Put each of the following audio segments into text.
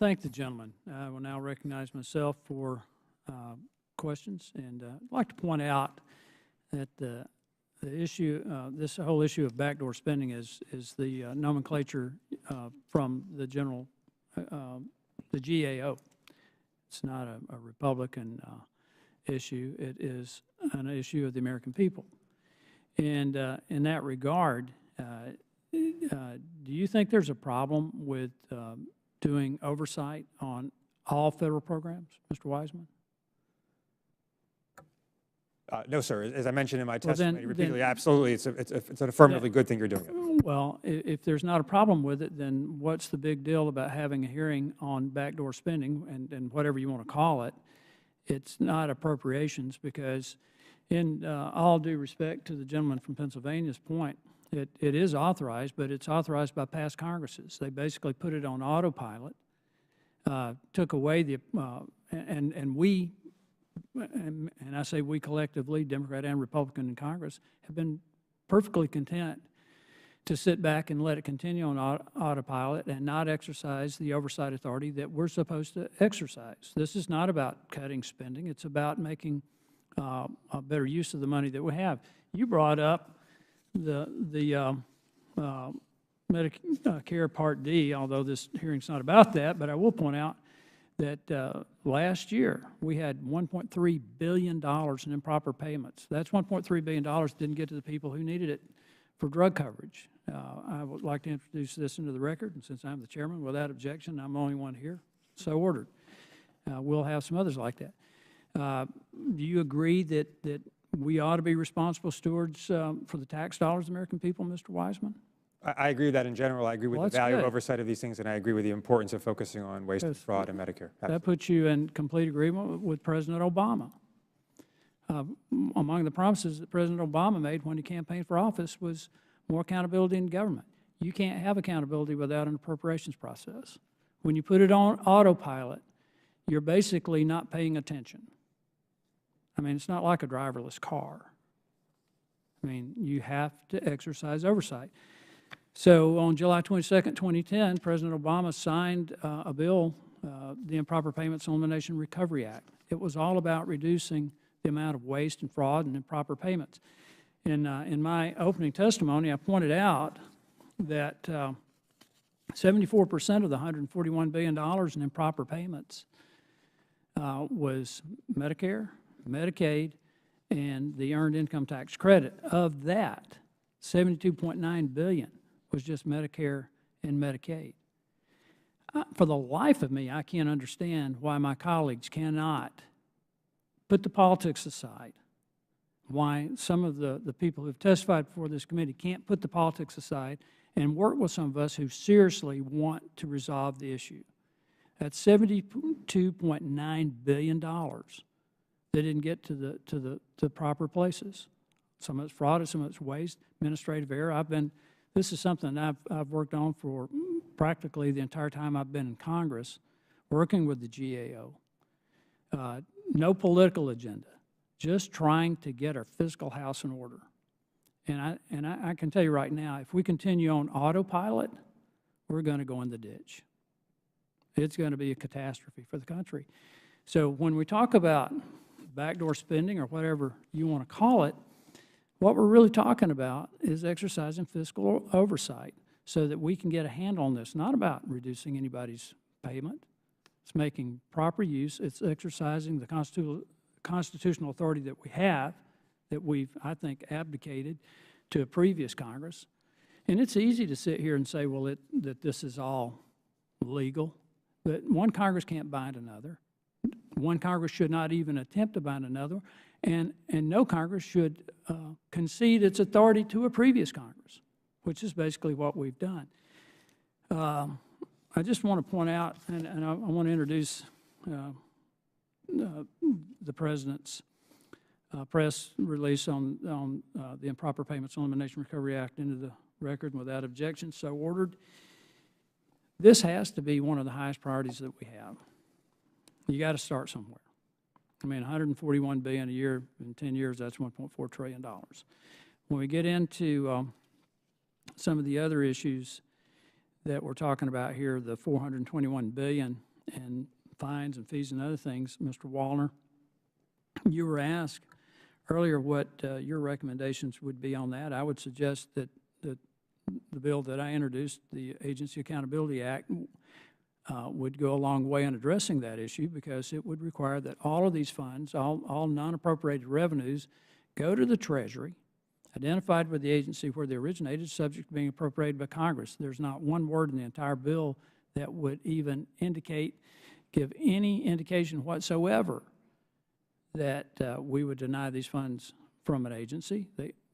thank the gentleman. I will now recognize myself for questions, and I'd like to point out that the issue, this whole issue of backdoor spending is the nomenclature from the general, the GAO. It's not a Republican issue. It is an issue of the American people. And in that regard, do you think there's a problem with doing oversight on all federal programs, Mr. Wiseman? No, sir. As I mentioned in my testimony repeatedly, absolutely, it's an affirmatively good thing you're doing it. Well, if there's not a problem with it, then what's the big deal about having a hearing on backdoor spending and whatever you want to call it? It's not appropriations, because in all due respect to the gentleman from Pennsylvania's point, it is authorized, but it's authorized by past Congresses. They basically put it on autopilot, took away the, and we, and I say we collectively, Democrat and Republican in Congress, have been perfectly content to sit back and let it continue on autopilot and not exercise the oversight authority that we're supposed to exercise. This is not about cutting spending. It's about making a better use of the money that we have. You brought up the Medicare Part D, although this hearing's not about that, but I will point out that last year we had $1.3 billion in improper payments. That's $1.3 billion didn't get to the people who needed it for drug coverage. I would like to introduce this into the record, and since I'm the chairman, without objection, I'm the only one here, so ordered. We'll have some others like that. Do you agree that we ought to be responsible stewards for the tax dollars of the American people, Mr. Wiseman? I agree with that in general. I agree with the value of oversight of these things, and I agree with the importance of focusing on waste and fraud in Medicare. Absolutely. That puts you in complete agreement with President Obama. Among the promises that President Obama made when he campaigned for office was more accountability in government. You can't have accountability without an appropriations process. When you put it on autopilot, you're basically not paying attention. I mean, it's not like a driverless car. I mean, you have to exercise oversight. So on July 22nd, 2010, President Obama signed a bill, the Improper Payments Elimination Recovery Act. It was all about reducing the amount of waste and fraud and improper payments. In my opening testimony, I pointed out that 74% of the $141 billion in improper payments was Medicare, Medicaid, and the Earned Income Tax Credit. Of that, $72.9 billion was just Medicare and Medicaid. For the life of me, I can't understand why my colleagues cannot put the politics aside, why some of the people who have testified before this committee can't put the politics aside and work with some of us who seriously want to resolve the issue. That's $72.9 billion that didn't get to the proper places. Some of it's fraud, some of it's waste, administrative error. This is something I've worked on for practically the entire time I've been in Congress, working with the GAO. No political agenda, just trying to get our fiscal house in order. And I can tell you right now, if we continue on autopilot, we're going to go in the ditch. It's going to be a catastrophe for the country. So when we talk about backdoor spending or whatever you want to call it, what we're really talking about is exercising fiscal oversight so that we can get a handle on this. Not about reducing anybody's payment. It's making proper use. It's exercising the constitutional authority that we have, that we've, I think, abdicated to a previous Congress. And it's easy to sit here and say, well, that this is all legal. But one Congress can't bind another. One Congress should not even attempt to bind another. And no Congress should concede its authority to a previous Congress, which is basically what we've done. I just want to point out, and I want to introduce the President's press release on the Improper Payments Elimination Recovery Act into the record without objection, so ordered. This has to be one of the highest priorities that we have. You got to start somewhere. I mean, $141 billion a year in 10 years, that's $1.4 trillion. When we get into some of the other issues that we're talking about here, the $421 billion and fines and fees and other things, Mr. Wallner, you were asked earlier what your recommendations would be on that. I would suggest that the bill that I introduced, the Agency Accountability Act, would go a long way in addressing that issue, because it would require that all of these funds, all non-appropriated revenues, go to the Treasury, identified with the agency where they originated, subject to being appropriated by Congress. There's not one word in the entire bill that would even give any indication whatsoever that we would deny these funds from an agency.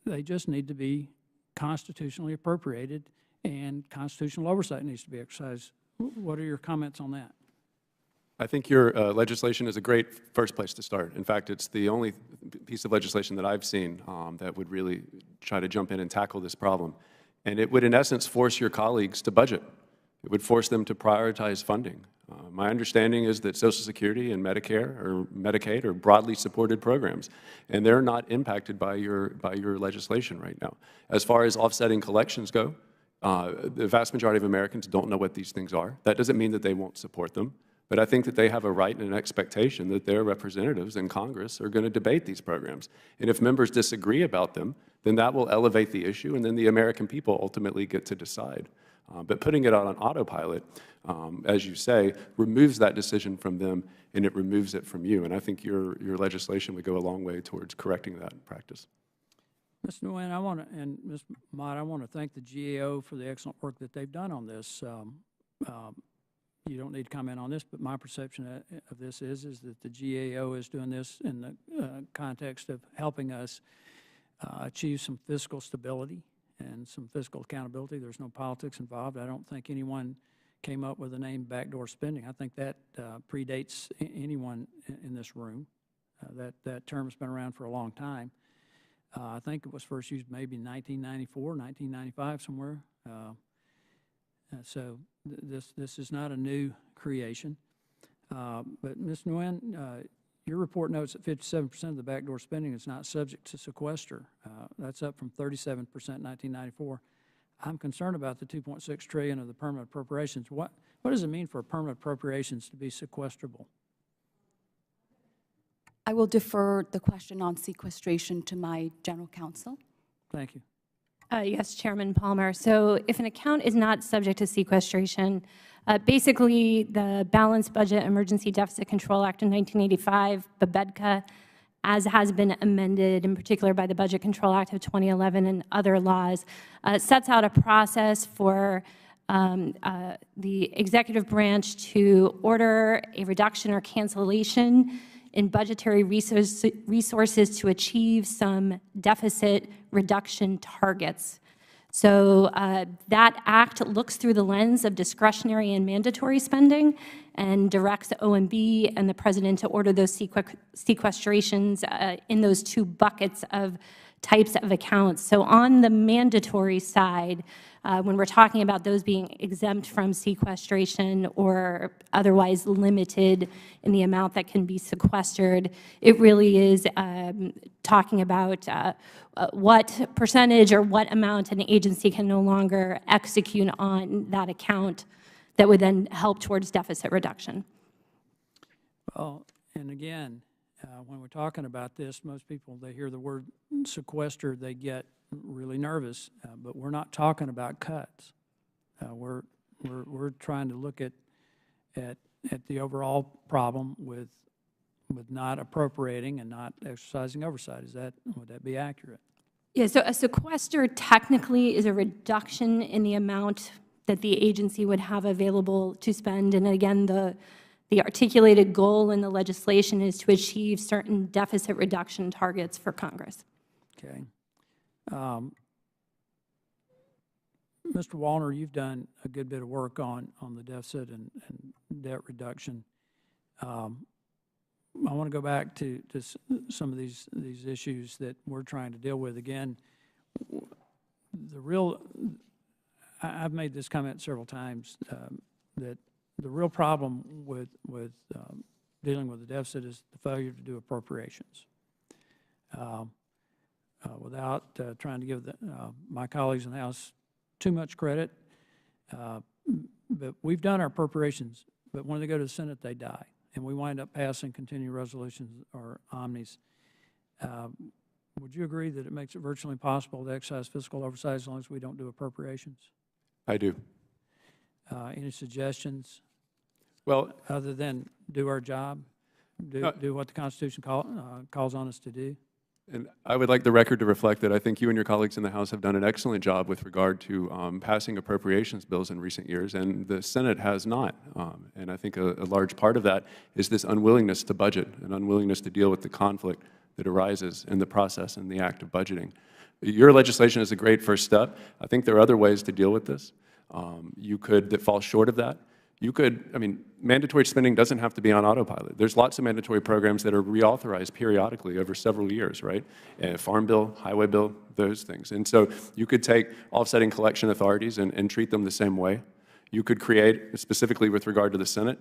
They just need to be constitutionally appropriated, and constitutional oversight needs to be exercised. What are your comments on that? I think your legislation is a great first place to start. In fact, it's the only piece of legislation that I've seen that would really try to jump in and tackle this problem. And it would, in essence, force your colleagues to budget. It would force them to prioritize funding. My understanding is that Social Security and Medicare or Medicaid are broadly supported programs, and they're not impacted by your legislation right now. As far as offsetting collections go, the vast majority of Americans don't know what these things are. That doesn't mean that they won't support them, but I think that they have a right and an expectation that their representatives in Congress are going to debate these programs. And if members disagree about them, then that will elevate the issue, and then the American people ultimately get to decide. But putting it on autopilot, as you say, removes that decision from them, and it removes it from you. And I think your legislation would go a long way towards correcting that practice. Ms. Nguyen, and Ms. Mott, I want to thank the GAO for the excellent work that they've done on this. You don't need to comment on this, but my perception of this is that the GAO is doing this in the context of helping us achieve some fiscal stability and some fiscal accountability. There's no politics involved. I don't think anyone came up with the name backdoor spending. I think that predates anyone in this room. That term's been around for a long time. I think it was first used maybe in 1994, 1995, somewhere. So this is not a new creation. But Ms. Nguyen, your report notes that 57% of the backdoor spending is not subject to sequester. That's up from 37% in 1994. I'm concerned about the $2.6 trillion of the permanent appropriations. What does it mean for permanent appropriations to be sequestrable? I will defer the question on sequestration to my general counsel. Thank you. Yes, Chairman Palmer. So if an account is not subject to sequestration, basically the Balanced Budget Emergency Deficit Control Act of 1985, BBEDCA, as has been amended in particular by the Budget Control Act of 2011 and other laws, sets out a process for the executive branch to order a reduction or cancellation in budgetary resources to achieve some deficit reduction targets. So that act looks through the lens of discretionary and mandatory spending and directs OMB and the President to order those sequestrations in those two buckets of types of accounts. So on the mandatory side, when we're talking about those being exempt from sequestration or otherwise limited in the amount that can be sequestered, it really is talking about what percentage or what amount an agency can no longer execute on that account that would then help towards deficit reduction. Well, and again, when we're talking about this, most people, they hear the word sequester, they get really nervous, but we're not talking about cuts. We're trying to look at the overall problem with not appropriating and not exercising oversight. Would that be accurate? Yeah, so a sequester technically is a reduction in the amount that the agency would have available to spend. And again, the articulated goal in the legislation is to achieve certain deficit reduction targets for Congress. Okay. Mr. Wallner, you've done a good bit of work on the deficit and debt reduction. I want to go back to some of these issues that we're trying to deal with. Again, I've made this comment several times, that the real problem with dealing with the deficit is the failure to do appropriations. Without trying to give my colleagues in the House too much credit, but we've done our appropriations but when they go to the Senate, they die. And we wind up passing continuing resolutions or omnis. Would you agree that it makes it virtually impossible to exercise fiscal oversight as long as we don't do appropriations? I do. Any suggestions? Well, Other than do our job, do what the Constitution calls on us to do? and I would like the record to reflect that I think you and your colleagues in the House have done an excellent job with regard to passing appropriations bills in recent years, and the Senate has not. And I think a large part of that is this unwillingness to budget, an unwillingness to deal with the conflict that arises in the process and the act of budgeting. Your legislation is a great first step. I think there are other ways to deal with this. That fall short of that. I mean, mandatory spending doesn't have to be on autopilot. There's lots of mandatory programs that are reauthorized periodically over several years, right? Farm bill, highway bill, those things. And so you could take offsetting collection authorities and treat them the same way. You could create, specifically with regard to the Senate,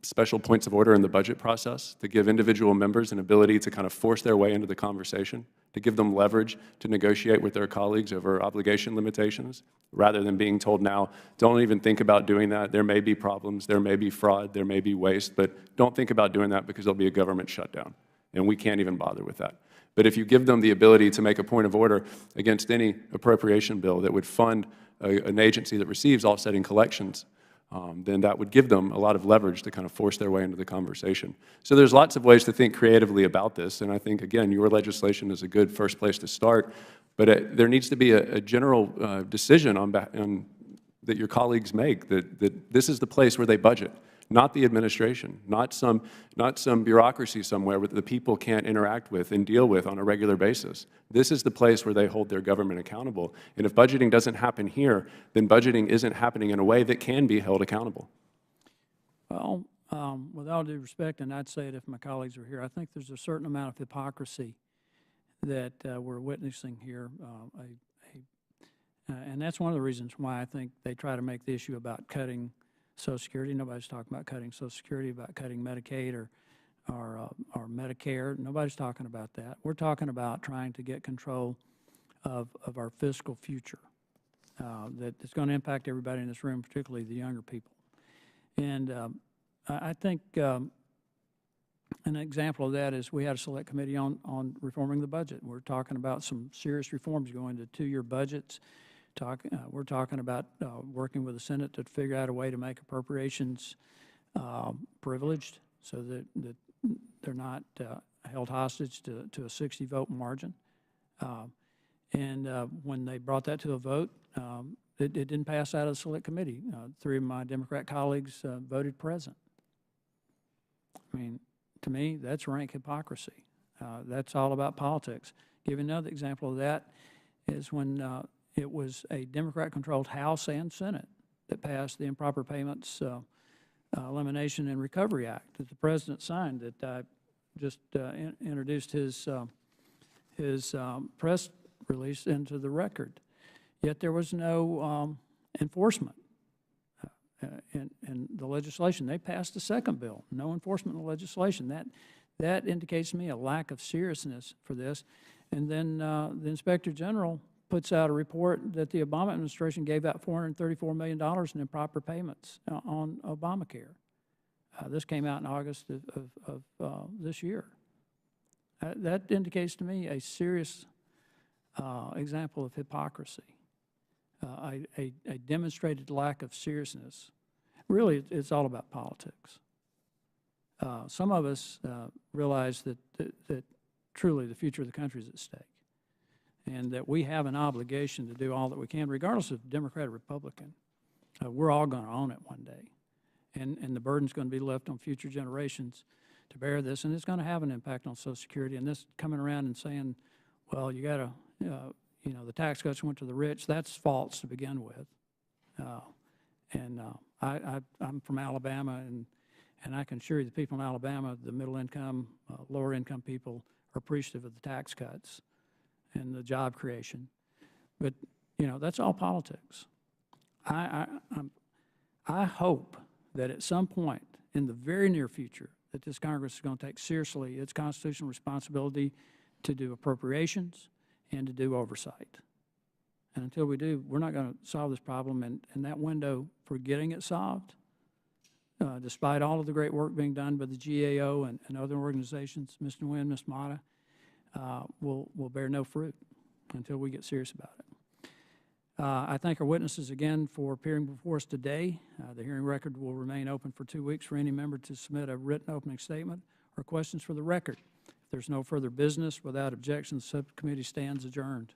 special points of order in the budget process to give individual members an ability to kind of force their way into the conversation, to give them leverage to negotiate with their colleagues over obligation limitations, rather than being told now, don't even think about doing that. There may be problems, there may be fraud, there may be waste, but don't think about doing that because there'll be a government shutdown, and we can't even bother with that. But if you give them the ability to make a point of order against any appropriation bill that would fund an agency that receives offsetting collections, then that would give them a lot of leverage to kind of force their way into the conversation. So there's lots of ways to think creatively about this, and I think, again, your legislation is a good first place to start, but there needs to be a general decision that your colleagues make, that this is the place where they budget, not the administration, not some bureaucracy somewhere that the people can't interact with and deal with on a regular basis. This is the place where they hold their government accountable. And if budgeting doesn't happen here, then budgeting isn't happening in a way that can be held accountable. Well, with all due respect, and I'd say it if my colleagues were here, I think there's a certain amount of hypocrisy that we're witnessing here. And that's one of the reasons why I think they try to make the issue about cutting Social Security. Nobody's talking about cutting Social Security, about cutting Medicaid or Medicare. Nobody's talking about that. We're talking about trying to get control of our fiscal future that is going to impact everybody in this room, particularly the younger people. And I think an example of that is we had a select committee on reforming the budget. We're talking about some serious reforms going to two-year budgets. We're talking about working with the Senate to figure out a way to make appropriations privileged so that they're not held hostage to a 60-vote margin. And when they brought that to a vote, it didn't pass out of the select committee. Three of my Democrat colleagues voted present. I mean, to me, that's rank hypocrisy. That's all about politics. Give you another example of that is when it was a Democrat-controlled House and Senate that passed the Improper Payments Elimination and Recovery Act that the President signed, that I just introduced his press release into the record. Yet there was no enforcement in the legislation. They passed a second bill, no enforcement in the legislation. That indicates to me a lack of seriousness for this. And then the Inspector General puts out a report that the Obama administration gave out $434 million in improper payments on Obamacare. This came out in August of this year. That indicates to me a serious example of hypocrisy, a demonstrated lack of seriousness. Really, it's all about politics. Some of us realize that truly the future of the country is at stake, and that we have an obligation to do all that we can, regardless of Democrat or Republican. We're all going to own it one day, and the burden's going to be left on future generations to bear this, and it's going to have an impact on Social Security. And this coming around and saying, well, you got to, the tax cuts went to the rich, that's false to begin with. I'm from Alabama, and I can assure you the people in Alabama, the middle income, lower income people, are appreciative of the tax cuts and the job creation. But, that's all politics. I hope that at some point in the very near future that this Congress is going to take seriously its constitutional responsibility to do appropriations and to do oversight. And until we do, we're not going to solve this problem. And that window for getting it solved despite all of the great work being done by the GAO and other organizations, Ms. Nguyen, Ms. Mata, will bear no fruit until we get serious about it. I thank our witnesses again for appearing before us today. The hearing record will remain open for 2 weeks for any member to submit a written opening statement or questions for the record. If there's no further business, without objection, the subcommittee stands adjourned.